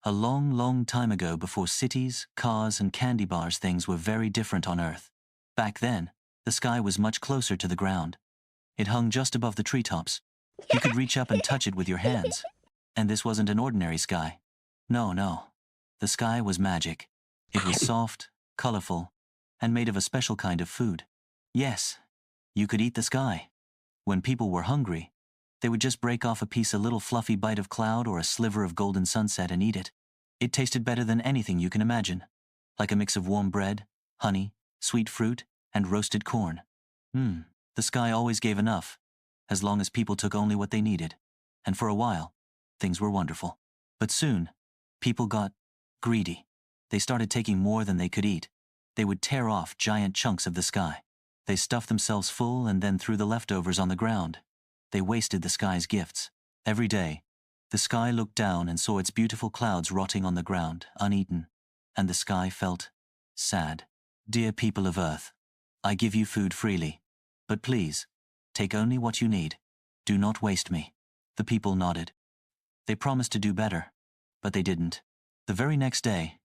A long, long time ago, before cities, cars, and candy bars, things were very different on Earth. Back then, the sky was much closer to the ground. It hung just above the treetops. You could reach up and touch it with your hands. And this wasn't an ordinary sky. No, no. The sky was magic. It was soft, colorful, and made of a special kind of food. Yes, you could eat the sky. When people were hungry, they would just break off a little fluffy bite of cloud or a sliver of golden sunset and eat it. It tasted better than anything you can imagine, like a mix of warm bread, honey, sweet fruit, and roasted corn. The sky always gave enough, as long as people took only what they needed. And for a while, things were wonderful. But soon, people got greedy. They started taking more than they could eat. They would tear off giant chunks of the sky. They stuffed themselves full and then threw the leftovers on the ground. They wasted the sky's gifts. Every day, the sky looked down and saw its beautiful clouds rotting on the ground, uneaten, and the sky felt sad. Dear people of Earth, I give you food freely, but please, take only what you need. Do not waste me. The people nodded. They promised to do better, but they didn't. The very next day,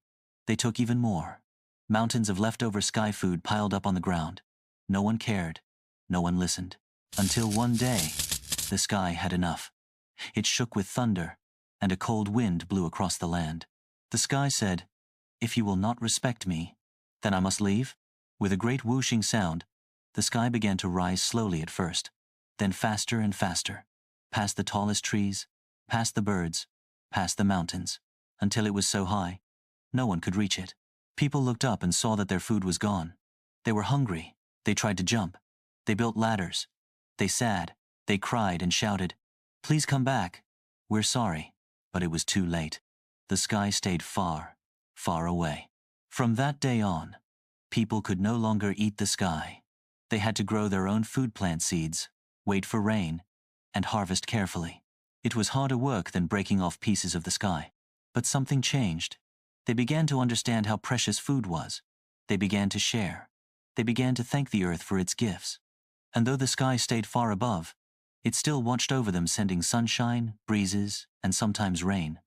they took even more. Mountains of leftover sky food piled up on the ground. No one cared. No one listened. Until one day, the sky had enough. It shook with thunder, and a cold wind blew across the land. The sky said, "If you will not respect me, then I must leave." With a great whooshing sound, the sky began to rise slowly at first, then faster and faster, past the tallest trees, past the birds, past the mountains, until it was so high, no one could reach it. People looked up and saw that their food was gone. They were hungry. They tried to jump. They built ladders. They sad. They cried and shouted, "Please come back. We're sorry." But it was too late. The sky stayed far, far away. From that day on, people could no longer eat the sky. They had to grow their own food plant seeds, wait for rain, and harvest carefully. It was harder work than breaking off pieces of the sky. But something changed. They began to understand how precious food was. They began to share. They began to thank the earth for its gifts. And though the sky stayed far above, it still watched over them, sending sunshine, breezes, and sometimes rain.